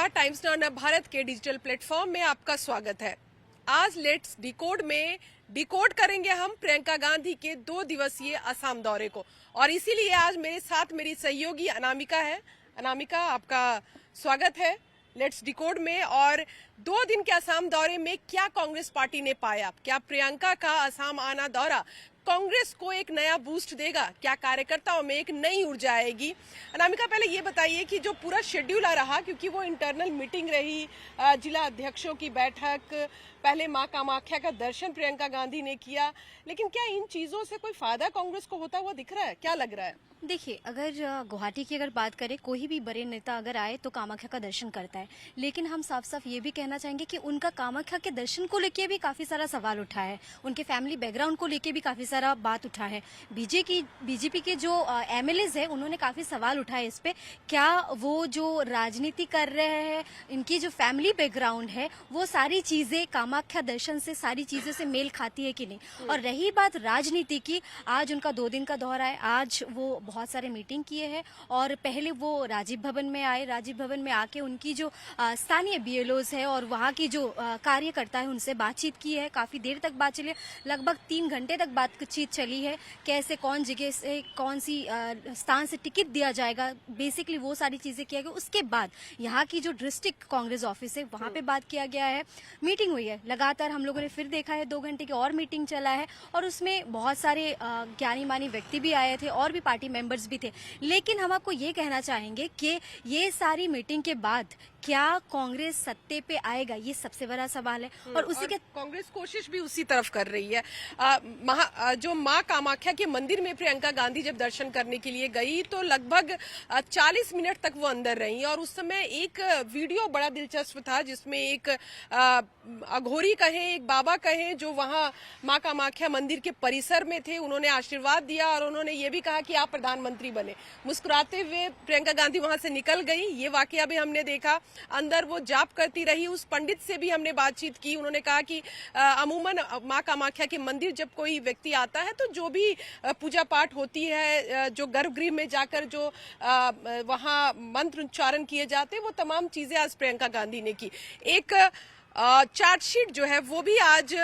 नमस्कार। Times now Bharat के digital platform में आपका स्वागत है। आज लेट्स डिकोड में डिकोड करेंगे हम प्रियंका गांधी के 2 दिवसीय असम दौरे को, और इसीलिए आज मेरे साथ मेरी सहयोगी अनामिका है। अनामिका, आपका स्वागत है लेट्स डिकोड में। और 2 दिन के असम दौरे में क्या कांग्रेस पार्टी ने पाया? क्या प्रियंका का असम आना दौरा कांग्रेस को एक नया बूस्ट देगा? क्या कार्यकर्ताओं में एक नई ऊर्जा आएगी? अनामिका, पहले ये बताइए कि जो पूरा शेड्यूल रहा, क्योंकि वो इंटरनल मीटिंग रही, जिला अध्यक्षों की बैठक, पहले मां कामाख्या का दर्शन प्रियंका गांधी ने किया, लेकिन क्या इन चीजों से कोई फायदा कांग्रेस को होता हुआ दिख रहा है? क्या लग रहा है? देखिए, अगर गुवाहाटी की अगर बात करें, कोई भी बड़े नेता अगर आए तो कामाख्या का दर्शन करता है, लेकिन हम साफ साफ ये भी कहना चाहेंगे कि उनका कामाख्या के दर्शन को लेके भी काफी सारा सवाल उठा है, उनके फैमिली बैकग्राउंड को लेके भी काफी सारा बात उठा है। बीजेपी के जो एमएलएज है उन्होंने काफी सवाल उठाए इस पे, क्या वो जो राजनीति कर रहे हैं, इनकी जो फैमिली बैकग्राउंड है, वो सारी चीजें कामाख्या दर्शन से सारी चीजों से मेल खाती है कि नहीं। और रही बात राजनीति की, आज उनका 2 दिन का दौरा है। आज वो बहुत सारे मीटिंग किए हैं और पहले वो राजीव भवन में आए। राजीव भवन में आके उनकी जो स्थानीय बीएलओज है और वहाँ की जो कार्यकर्ता है उनसे बातचीत की है। काफी देर तक बात चली, लगभग 3 घंटे तक बातचीत चली है। कैसे, कौन जगह से, कौन सी स्थान से टिकट दिया जाएगा, बेसिकली वो सारी चीजें किया गया। उसके बाद यहाँ की जो डिस्ट्रिक्ट कांग्रेस ऑफिस है वहाँ पे बात किया गया है, मीटिंग हुई है। लगातार हम लोगों ने फिर देखा है 2 घंटे की और मीटिंग चला है और उसमें बहुत सारे ज्ञानी मानी व्यक्ति भी आए थे और भी पार्टी मेंबर्स भी थे। लेकिन हम आपको ये कहना चाहेंगे कि ये सारी मीटिंग के बाद क्या कांग्रेस सत्ते पे आएगा, ये सबसे बड़ा सवाल है। और उसी के कांग्रेस कोशिश भी उसी तरफ कर रही है। जो मां कामाख्या के मंदिर में प्रियंका गांधी जब दर्शन करने के लिए गई तो लगभग 40 मिनट तक वो अंदर रही, और उस समय एक वीडियो बड़ा दिलचस्प था जिसमें एक अघोरी कहे, एक बाबा कहे, जो वहां मां कामाख्या मंदिर के परिसर में थे, उन्होंने आशीर्वाद दिया और उन्होंने ये भी कहा कि आप प्रधानमंत्री बने। मुस्कुराते हुए प्रियंका गांधी वहां से निकल गई। ये वाकया भी हमने देखा। अंदर वो जाप करती रही। उस पंडित से भी हमने बातचीत की। उन्होंने कहा कि अमूमन मां कामाख्या के मंदिर जब कोई व्यक्ति आता है तो जो भी पूजा पाठ होती है, जो गर्भगृह में जाकर जो वहां मंत्र उच्चारण किए जाते हैं, वो तमाम चीजें आज प्रियंका गांधी ने की। एक चार्जशीट जो है वो भी आज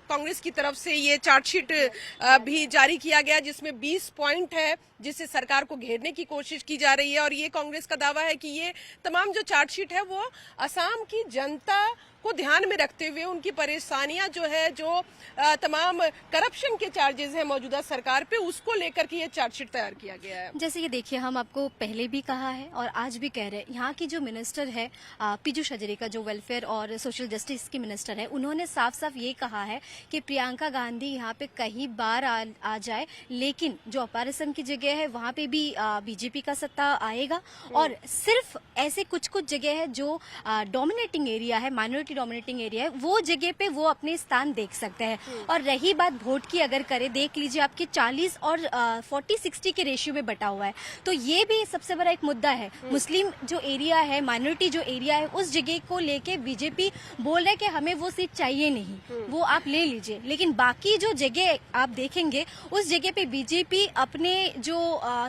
कांग्रेस की तरफ से ये चार्जशीट भी जारी किया गया, जिसमें 20 पॉइंट है जिससे सरकार को घेरने की कोशिश की जा रही है। और ये कांग्रेस का दावा है कि ये तमाम जो चार्जशीट है वो असम की जनता को ध्यान में रखते हुए, उनकी परेशानियां जो है, जो तमाम करप्शन के चार्जेस हैं मौजूदा सरकार पे, उसको लेकर के ये चार्जशीट तैयार किया गया है। जैसे ये देखिए, हम आपको पहले भी कहा है और आज भी कह रहे हैं, यहाँ की जो मिनिस्टर है पीयूष हजारिका, जो वेलफेयर और सोशल जस्टिस की मिनिस्टर है, उन्होंने साफ साफ ये कहा है कि प्रियंका गांधी यहाँ पे कहीं बार आ जाए, लेकिन जो ऑपरेशन की जगह है वहाँ पे भी बीजेपी का सत्ता आएगा। और सिर्फ ऐसे कुछ कुछ जगह है जो डोमिनेटिंग एरिया है, माइनॉरिटी डोमिनेटिंग एरिया है, वो जगह पे वो अपने स्थान देख सकते हैं। और रही बात वोट की, अगर करें, देख लीजिए आपके 40 और 40-60 के रेशियो में बटा हुआ है, तो ये भी सबसे बड़ा एक मुद्दा है। मुस्लिम जो एरिया है, माइनॉरिटी जो एरिया है, उस जगह को लेके बीजेपी बोल रहे कि हमें वो सीट चाहिए नहीं, वो आप ले लीजिए। लेकिन बाकी जो जगह आप देखेंगे, उस जगह पे बीजेपी अपने जो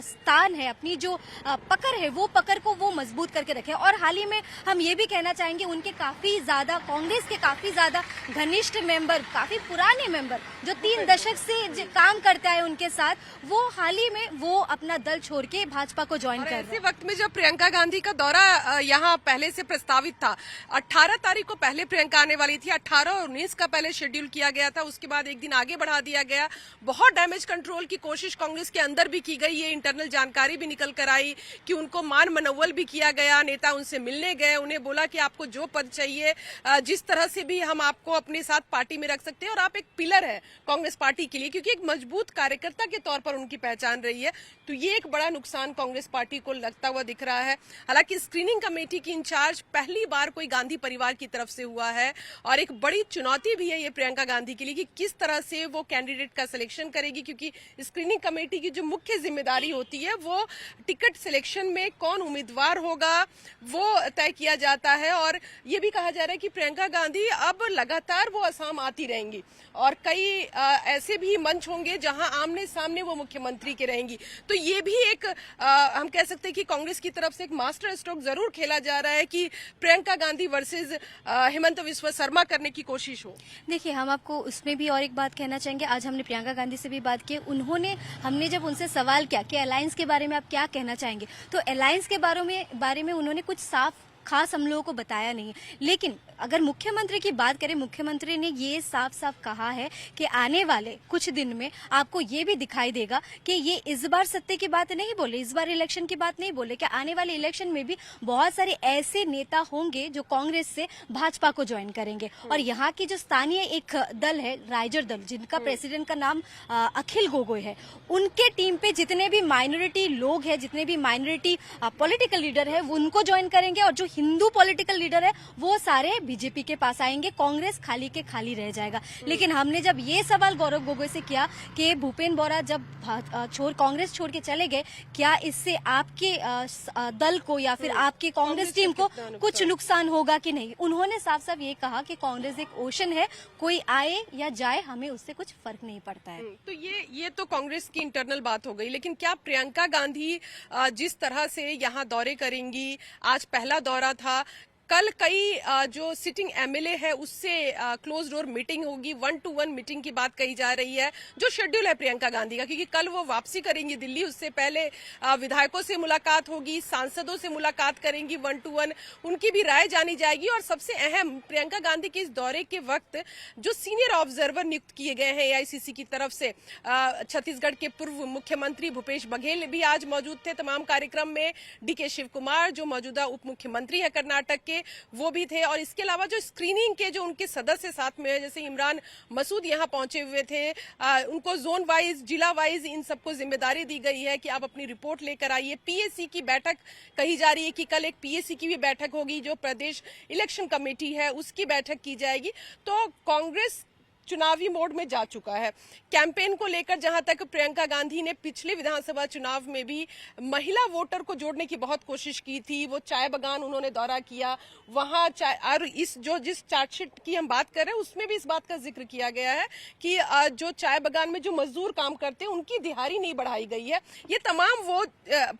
स्थान है, अपनी जो पकड़ है, वो पकड़ को वो मजबूत करके रखे। और हाल ही में हम ये भी कहना चाहेंगे, उनके काफी ज्यादा, कांग्रेस के काफी ज्यादा घनिष्ठ मेंबर, काफी पुराने मेंबर जो 3 दशक से काम करता है उनके साथ, वो हाल ही में वो अपना दल छोड़ के भाजपा को ज्वाइन कर रहे हैं। ऐसे वक्त में जब प्रियंका गांधी का दौरा यहाँ पहले से प्रस्तावित था, 18 तारीख को पहले प्रियंका आने वाली थी, 18 और 19 का पहले शेड्यूल किया गया था, उसके बाद एक दिन आगे बढ़ा दिया गया। बहुत डैमेज कंट्रोल की कोशिश कांग्रेस के अंदर भी की गई। ये इंटरनल जानकारी भी निकल कर आई कि उनको मान मनोवल भी किया गया। नेता उनसे मिलने गए, उन्हें बोला कि आपको जो पद चाहिए, जिस तरह से भी हम आपको अपने साथ पार्टी में रख सकते हैं, और आप एक पिलर है कांग्रेस पार्टी के लिए, क्योंकि एक मजबूत कार्यकर्ता के तौर पर उनकी पहचान रही है। तो ये एक बड़ा नुकसान कांग्रेस पार्टी को लगता हुआ दिख रहा है। हालांकि स्क्रीनिंग कमेटी की इंचार्ज पहली बार कोई गांधी परिवार की तरफ से हुआ है, और एक बड़ी चुनौती भी है ये प्रियंका गांधी के लिए कि किस तरह से वो कैंडिडेट का सिलेक्शन करेगी, क्योंकि स्क्रीनिंग कमेटी की जो मुख्य जिम्मेदारी होती है वो टिकट सिलेक्शन में कौन उम्मीदवार होगा वो तय किया जाता है। और ये भी कहा जा रहा है कि प्रियंका गांधी अब लगातार वो असम आती रहेंगी और कई ऐसे भी मंच होंगे जहां आमने सामने वो मुख्यमंत्री के रहेंगी। तो ये भी एक हम कह सकते हैं कि कांग्रेस की तरफ से एक मास्टर स्ट्रोक जरूर खेला जा रहा है कि प्रियंका गांधी वर्सेस हेमंत बिस्वा शर्मा करने की कोशिश हो। देखिए, हम आपको उसमें भी और एक बात कहना चाहेंगे। आज हमने प्रियंका गांधी से भी बात की, हमने जब उनसे सवाल किया कि अलायंस के बारे में आप क्या कहना चाहेंगे, तो अलायंस के बारे में उन्होंने कुछ खास हम लोगों को बताया नहीं। लेकिन अगर मुख्यमंत्री की बात करें, मुख्यमंत्री ने ये साफ साफ कहा है कि आने वाले कुछ दिन में आपको ये भी दिखाई देगा कि ये इस बार सत्ते की बात नहीं बोले, इस बार इलेक्शन की बात नहीं बोले, कि आने वाले इलेक्शन में भी बहुत सारे ऐसे नेता होंगे जो कांग्रेस से भाजपा को ज्वाइन करेंगे। और यहाँ की जो स्थानीय एक दल है, राइजर दल, जिनका प्रेसिडेंट का नाम अखिल गोगोई है, उनके टीम पे जितने भी माइनॉरिटी लोग हैं, जितने भी माइनॉरिटी पॉलिटिकल लीडर है, वो उनको ज्वाइन करेंगे और जो हिंदू पॉलिटिकल लीडर है वो सारे बीजेपी के पास आएंगे। कांग्रेस खाली के खाली रह जाएगा। लेकिन हमने जब ये सवाल गौरव गोगोई से किया कि भूपेन बोरा जब कांग्रेस छोड़ के चले गए, क्या इससे आपके दल को या फिर आपकी कांग्रेस टीम को कुछ नुकसान होगा कि नहीं, उन्होंने साफ साफ ये कहा कि कांग्रेस एक ओशन है, कोई आए या जाए हमें उससे कुछ फर्क नहीं पड़ता है। तो ये तो कांग्रेस की इंटरनल बात हो गई। लेकिन क्या प्रियंका गांधी जिस तरह से यहाँ दौरे करेंगी, आज पहला दौरा था, कल कई जो सिटिंग एमएलए है उससे क्लोज डोर मीटिंग होगी, 1-to-1 मीटिंग की बात कही जा रही है, जो शेड्यूल है प्रियंका गांधी का, क्योंकि कल वो वापसी करेंगी दिल्ली। उससे पहले विधायकों से मुलाकात होगी, सांसदों से मुलाकात करेंगी 1-to-1, उनकी भी राय जानी जाएगी। और सबसे अहम, प्रियंका गांधी के इस दौरे के वक्त जो सीनियर ऑब्जर्वर नियुक्त किए गए हैं एआईसीसी की तरफ से, छत्तीसगढ़ के पूर्व मुख्यमंत्री भूपेश बघेल भी आज मौजूद थे तमाम कार्यक्रम में, डीके शिव कुमार जो मौजूदा उप मुख्यमंत्री है कर्नाटक के, वो भी थे। और इसके अलावा जो स्क्रीनिंग के जो उनके सदस्य साथ में है, जैसे इमरान मसूद यहाँ पहुंचे हुए थे, उनको जोन वाइज, जिला वाइज इन सबको जिम्मेदारी दी गई है कि आप अपनी रिपोर्ट लेकर आइए। पीएसी की बैठक कही जा रही है कि कल एक पीएसी की भी बैठक होगी, जो प्रदेश इलेक्शन कमेटी है उसकी बैठक की जाएगी। तो कांग्रेस चुनावी मोड में जा चुका है। कैंपेन को लेकर जहां तक प्रियंका गांधी ने पिछले विधानसभा चुनाव में भी महिला वोटर को जोड़ने की बहुत कोशिश की थी, वो चाय बागान उन्होंने दौरा किया, वहां चाय, और जिस चार्जशीट की हम बात कर रहे हैं उसमें भी इस बात का जिक्र किया गया है कि जो चाय बागान में जो मजदूर काम करते हैं उनकी दिहाड़ी नहीं बढ़ाई गई है। ये तमाम वो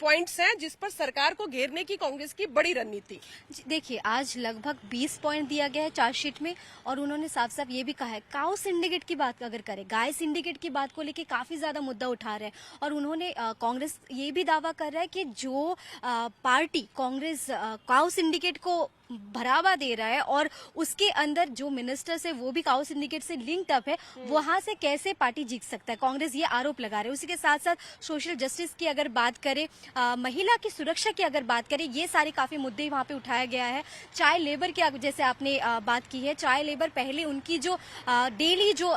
पॉइंट्स हैं जिस पर सरकार को घेरने की कांग्रेस की बड़ी रणनीति। देखिए, आज लगभग 20 पॉइंट दिया गया है चार्जशीट में, और उन्होंने साफ साफ ये भी कहा है, काउ सिंडिकेट की बात अगर करें, गाय सिंडिकेट की बात को लेके काफी ज्यादा मुद्दा उठा रहे हैं। और उन्होंने कांग्रेस ये भी दावा कर रहा है कि जो पार्टी कांग्रेस काउ सिंडिकेट को बढ़ावा दे रहा है और उसके अंदर जो मिनिस्टर्स है वो भी काउ सिंडिकेट से लिंक्ड अप है, वहां से कैसे पार्टी जीत सकता है, कांग्रेस ये आरोप लगा रहे हैं। उसी के साथ साथ सोशल जस्टिस की अगर बात करें, महिला की सुरक्षा की अगर बात करें, ये सारे काफी मुद्दे वहां पे उठाया गया है। चाइल्ड लेबर की जैसे आपने बात की है, चाइल्ड लेबर पहले उनकी जो डेली जो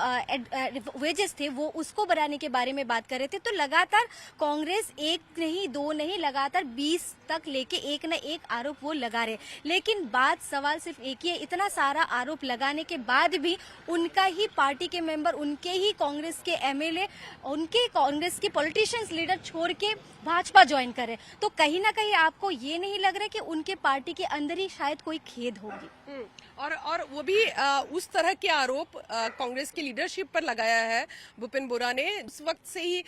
वेजेस थे वो उसको बढ़ाने के बारे में बात कर रहे थे। तो लगातार कांग्रेस एक नहीं दो नहीं, लगातार 20 तक लेके एक न एक आरोप वो लगा रहे। लेकिन बात सवाल सिर्फ एक ही है, इतना सारा आरोप लगाने के बाद भी उनका ही पार्टी के मेंबर, उनके ही कांग्रेस के एमएलए, उनके कांग्रेस के पॉलिटिशियंस लीडर छोड़ के भाजपा ज्वाइन करे, तो कहीं ना कहीं आपको ये नहीं लग रहा कि उनके पार्टी के अंदर ही शायद कोई खेद होगी। और वो भी उस तरह के आरोप कांग्रेस की लीडरशिप पर लगाया है भूपेन बोरा ने। उस वक्त से ही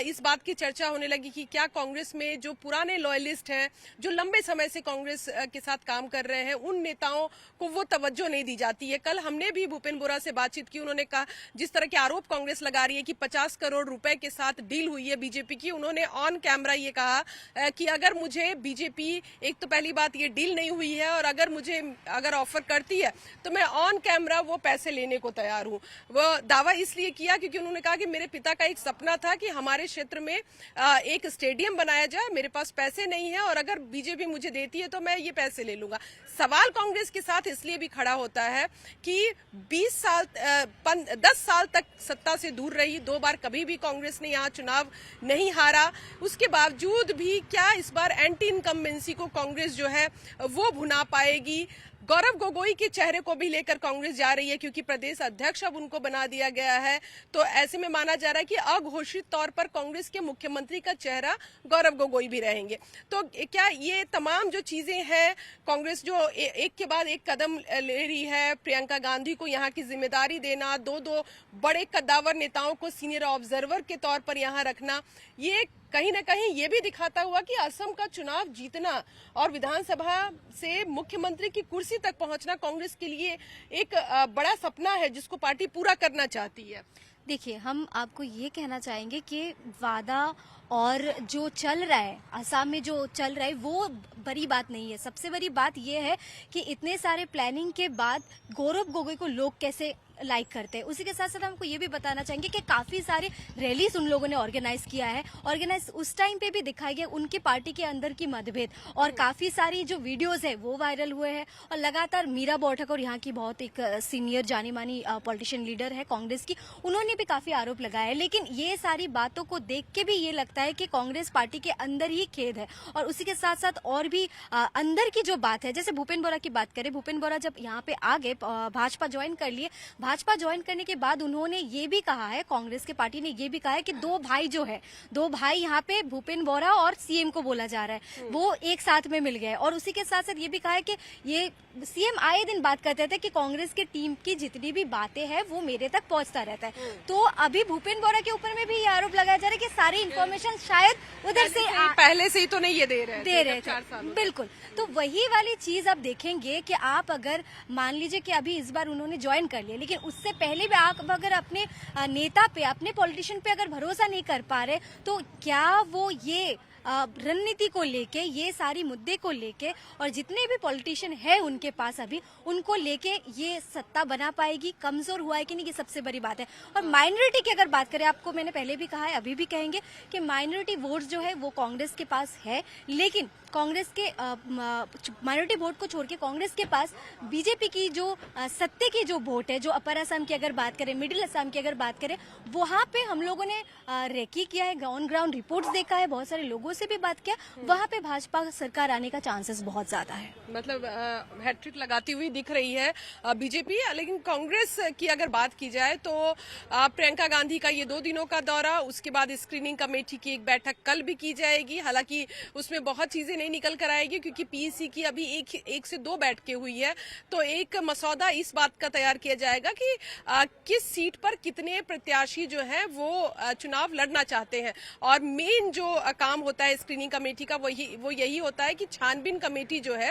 इस बात की चर्चा होने लगी कि क्या कांग्रेस में जो पुराने लॉयलिस्ट हैं, जो लंबे समय से कांग्रेस के साथ काम कर रहे हैं, उन नेताओं को वो तवज्जो नहीं दी जाती है। कल हमने भी भूपेन बोरा से बातचीत की, उन्होंने कहा जिस तरह के आरोप कांग्रेस लगा रही है कि 50 करोड़ रुपए के साथ डील हुई है बीजेपी की, उन्होंने ऑन कैमरा ये कहा कि अगर मुझे बीजेपी, एक तो पहली बात ये डील नहीं हुई है, और अगर ऑफर करती है तो मैं ऑन कैमरा वो पैसे लेने को तैयार हूं। वो दावा इसलिए किया क्योंकि उन्होंने कहा कि मेरे पिता का एक सपना था कि हमारे क्षेत्र में एक स्टेडियम बनाया जाए, मेरे पास पैसे नहीं है और अगर बीजेपी मुझे देती है तो मैं ये पैसे ले लूंगा। सवाल कांग्रेस के साथ इसलिए भी खड़ा होता है कि 10 साल तक सत्ता से दूर रही, 2 बार कभी भी कांग्रेस ने यहाँ चुनाव नहीं हारा, उसके बावजूद भी क्या इस बार एंटी इनकम्बेंसी को कांग्रेस जो है वो भुना पाएगी? गौरव गोगोई के चेहरे को भी लेकर कांग्रेस जा रही है, क्योंकि प्रदेश अध्यक्ष अब उनको बना दिया गया है। तो ऐसे में माना जा रहा है कि अघोषित तौर पर कांग्रेस के मुख्यमंत्री का चेहरा गौरव गोगोई भी रहेंगे। तो क्या ये तमाम जो चीजें हैं, कांग्रेस जो एक के बाद एक कदम ले रही है, प्रियंका गांधी को यहाँ की जिम्मेदारी देना, दो बड़े कद्दावर नेताओं को सीनियर ऑब्जर्वर के तौर पर यहाँ रखना, ये कहीं ना कहीं ये भी दिखाता हुआ कि असम का चुनाव जीतना और विधानसभा से मुख्यमंत्री की कुर्सी तक पहुंचना कांग्रेस के लिए एक बड़ा सपना है, जिसको पार्टी पूरा करना चाहती है। देखिए, हम आपको ये कहना चाहेंगे कि वादा और जो चल रहा है असम में, जो चल रहा है वो बड़ी बात नहीं है। सबसे बड़ी बात ये है कि इतने सारे प्लानिंग के बाद गौरव गोगोई को लोग कैसे लाइक करते हैं। उसी के साथ साथ हमको ये भी बताना चाहेंगे कि काफी सारे रैलीज उन लोगों ने ऑर्गेनाइज किया है। ऑर्गेनाइज उस टाइम पे भी दिखाई गया उनके पार्टी के अंदर की मतभेद, और काफी सारी जो वीडियोस है वो वायरल हुए हैं। और लगातार मीरा पाठक, और यहाँ की बहुत एक सीनियर जानी मानी पॉलिटिशियन लीडर है कांग्रेस की, उन्होंने भी काफी आरोप लगाया है। लेकिन ये सारी बातों को देख के भी ये लगता है कि कांग्रेस पार्टी के अंदर ही खेद है। और उसी के साथ साथ और भी अंदर की जो बात है, जैसे भूपेन बोरा की बात करें, भूपेन बोरा जब यहाँ पे आ गए, भाजपा ज्वाइन कर लिए, भाजपा ज्वाइन करने के बाद उन्होंने ये भी कहा है, कांग्रेस के पार्टी ने ये भी कहा है कि दो भाई यहाँ पे भूपेन बोरा और सीएम को बोला जा रहा है, वो एक साथ में मिल गए। और उसी के साथ साथ ये भी कहा है कि ये सीएम आए दिन बात करते थे कि कांग्रेस की टीम की जितनी भी बातें हैं वो मेरे तक पहुंचता रहता है। तो अभी भूपेन बोरा के ऊपर में भी ये आरोप लगाया जा रहा है कि सारी इन्फॉर्मेशन शायद उधर से पहले से ही तो नहीं ये दे रहे थे। बिल्कुल। तो वही वाली चीज आप देखेंगे कि आप अगर मान लीजिए कि अभी इस बार उन्होंने ज्वाइन कर लिया, लेकिन उससे पहले भी आप अगर अपने नेता पे, अपने पॉलिटिशियन पे अगर भरोसा नहीं कर पा रहे, तो क्या वो ये रणनीति को लेके, ये सारी मुद्दे को लेके, और जितने भी पॉलिटिशियन है उनके पास अभी, उनको लेके ये सत्ता बना पाएगी? कमजोर हुआ है कि नहीं, ये सबसे बड़ी बात है। और माइनॉरिटी की अगर बात करें, आपको मैंने पहले भी कहा है, अभी भी कहेंगे कि माइनॉरिटी वोट्स जो है वो कांग्रेस के पास है, लेकिन कांग्रेस के माइनॉरिटी वोट को छोड़ के कांग्रेस के पास बीजेपी की जो सत्ते की जो वोट है, जो अपर असम की अगर बात करें, मिडिल असम की अगर बात करें, वहां पे हम लोगों ने रेकी किया है, ऑन ग्राउंड रिपोर्ट्स देखा है, बहुत सारे लोगों से भी बात किया, वहां पे भाजपा सरकार आने का चांसेस बहुत ज्यादा है। मतलब हैट्रिक लगाती हुई दिख रही है बीजेपी। लेकिन कांग्रेस की अगर बात की जाए तो प्रियंका गांधी का ये 2 दिनों का दौरा, उसके बाद स्क्रीनिंग कमेटी की एक बैठक कल भी की जाएगी। हालांकि उसमें बहुत चीजें नहीं निकल कर आएगी, क्योंकि पीईसी की अभी एक से 2 बैठकें हुई है। तो एक मसौदा इस बात का तैयार किया जाएगा कि किस सीट पर कितने प्रत्याशी जो है वो चुनाव लड़ना चाहते हैं। और मेन जो काम होता है स्क्रीनिंग कमेटी का वो यही होता है कि छानबीन कमेटी जो है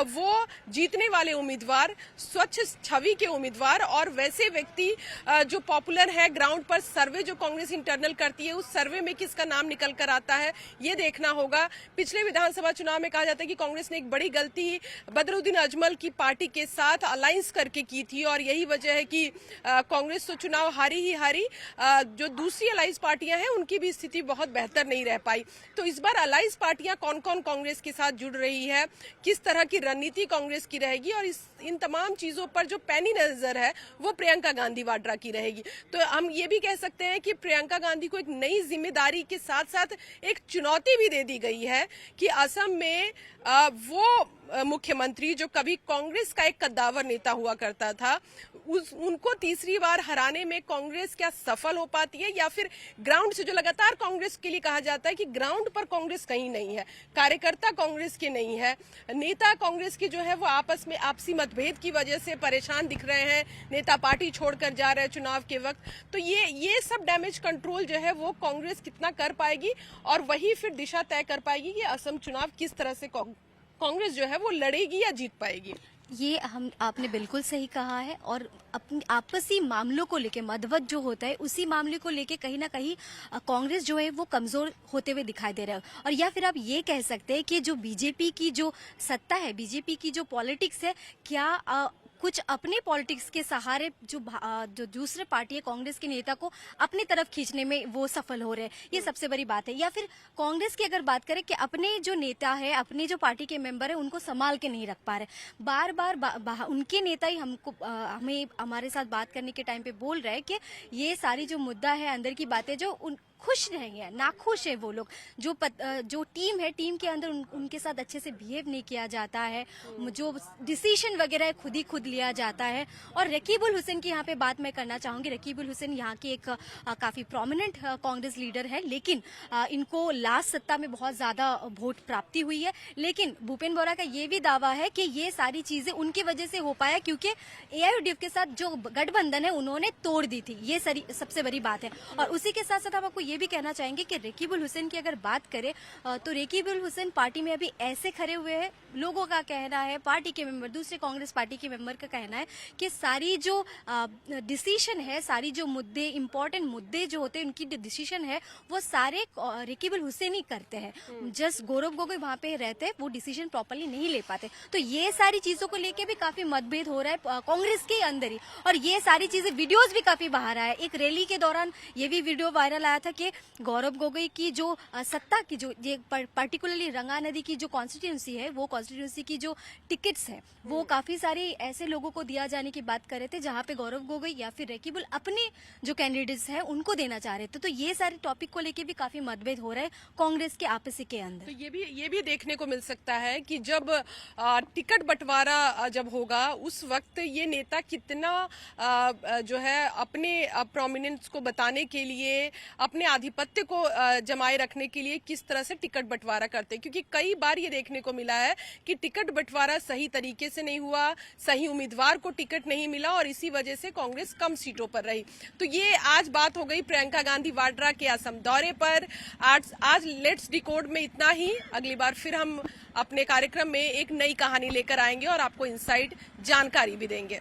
वो जीतने वाले उम्मीदवार, स्वच्छ छवि के उम्मीदवार और वैसे व्यक्ति जो पॉपुलर है, ग्राउंड पर सर्वे जो कांग्रेस इंटरनल करती है, उस सर्वे में किसका नाम निकल कर आता है ये देखना होगा। पिछले विधानसभा चुनाव में कहा जाता है कि कांग्रेस ने एक बड़ी गलती बदरुद्दीन अजमल की पार्टी के साथ अलायंस करके की थी, और यही वजह है कि कांग्रेस तो चुनाव हारी ही हारी, जो दूसरी अलायंस पार्टियां हैं उनकी भी स्थिति बहुत बेहतर नहीं रह पाई। तो इस बार अलायंस पार्टियां कौन कौन कांग्रेस के साथ जुड़ रही है, किस तरह की रणनीति कांग्रेस की रहेगी, और इन तमाम चीजों पर जो पैनी नजर है वो प्रियंका गांधी वाड्रा की रहेगी। तो हम ये भी कह सकते हैं कि प्रियंका गांधी को एक नई जिम्मेदारी के साथ साथ एक चुनौती भी दे दी गई है कि असम में वो मुख्यमंत्री जो कभी कांग्रेस का एक कद्दावर नेता हुआ करता था, उनको तीसरी बार हराने में कांग्रेस क्या सफल हो पाती है, या फिर ग्राउंड से, जो लगातार कांग्रेस के लिए कहा जाता है कि ग्राउंड पर कांग्रेस कहीं नहीं है, कार्यकर्ता कांग्रेस के नहीं है, नेता कांग्रेस के जो है वो आपस में आपसी मतभेद की वजह से परेशान दिख रहे हैं, नेता पार्टी छोड़कर जा रहे हैं चुनाव के वक्त। तो ये सब डैमेज कंट्रोल जो है वो कांग्रेस कितना कर पाएगी, और वही फिर दिशा तय कर पाएगी कि असम चुनाव किस तरह से कांग्रेस जो है वो लड़ेगी या जीत पाएगी। ये आपने बिल्कुल सही कहा है। और अपनी आपसी मामलों को लेके, मधवत जो होता है उसी मामले को लेके कहीं ना कहीं कांग्रेस जो है वो कमजोर होते हुए दिखाई दे रहा है। और या फिर आप ये कह सकते हैं कि जो बीजेपी की जो सत्ता है, बीजेपी की जो पॉलिटिक्स है, क्या कुछ अपने पॉलिटिक्स के सहारे जो दूसरे पार्टी है कांग्रेस के नेता को अपनी तरफ खींचने में वो सफल हो रहे हैं, ये सबसे बड़ी बात है। या फिर कांग्रेस की अगर बात करें कि अपने जो नेता है, अपने जो पार्टी के मेंबर है, उनको संभाल के नहीं रख पा रहे, बार बार उनके नेता ही हमें हमारे साथ बात करने के टाइम पे बोल रहे हैं कि ये सारी जो मुद्दा है, अंदर की बातें जो खुश नहीं है, नाखुश है वो लोग। जो टीम है, टीम के अंदर उनके साथ अच्छे से बिहेव नहीं किया जाता है, जो डिसीजन वगैरह है खुद लिया जाता है। और रकीबुल हुसैन की यहाँ पे बात मैं करना चाहूंगी। रकीबुल हुसैन यहाँ की एक काफी प्रोमिनेंट कांग्रेस लीडर है, लेकिन इनको लास्ट सत्ता में बहुत ज्यादा वोट प्राप्ति हुई है। लेकिन भूपेन बोरा का ये भी दावा है कि ये सारी चीजें उनकी वजह से हो पाया क्योंकि एआईयूडीएफ के साथ जो गठबंधन है उन्होंने तोड़ दी थी। ये सबसे बड़ी बात है। और उसी के साथ साथ हम आपको ये भी कहना चाहेंगे कि रकीबुल हुसैन की अगर बात करें तो रकीबुल हुसैन पार्टी में अभी ऐसे खड़े हुए हैं, लोगों का कहना है, पार्टी के मेंबर, दूसरे कांग्रेस पार्टी के मेंबर का कहना है कि सारी जो डिसीजन है, सारी जो मुद्दे, इंपॉर्टेंट मुद्दे जो होते हैं, उनकी डिसीजन है वो सारे रकीबुल हुसैन ही करते हैं। जस्ट गौरव गोगोई वहां पे रहते हैं, वो डिसीजन प्रॉपर्ली नहीं ले पाते। तो ये सारी चीजों को लेके भी काफी मतभेद हो रहा है कांग्रेस के अंदर ही। और ये सारी चीजें, वीडियोज भी काफी बाहर आया। एक रैली के दौरान ये भी वीडियो वायरल आया था कि गौरव गोगोई की जो सत्ता की जो ये पर्टिकुलरली रंगा नदी की जो कॉन्स्टिट्यूंसी है, वो कॉन्स्टिट्यूंसी की जो टिकट्स है वो काफी सारी ऐसे लोगों को दिया जाने की बात कर रहे थे जहां पे गौरव गोगोई या फिर रकीबुल अपने जो कैंडिडेट्स हैं उनको देना चाह रहे थे। तो ये सारे टॉपिक को लेके भी काफी मतभेद हो रहा है कांग्रेस के आपसी के अंदर। तो ये भी देखने को मिल सकता है कि जब टिकट बंटवारा जब होगा उस वक्त ये नेता कितना जो है अपने प्रोमिनेंस को बताने के लिए, अपने आधिपत्य को जमाए रखने के लिए किस तरह से टिकट बंटवारा करते हैं। क्योंकि कई बार ये देखने को मिला है कि टिकट बंटवारा सही तरीके से नहीं हुआ, सही उम्मीदवार को टिकट नहीं मिला और इसी वजह से कांग्रेस कम सीटों पर रही। तो ये आज बात हो गई प्रियंका गांधी वाड्रा के असम दौरे पर। आज लेट्स डिकोड में इतना ही। अगली बार फिर हम अपने कार्यक्रम में एक नई कहानी लेकर आएंगे और आपको इनसाइड जानकारी भी देंगे।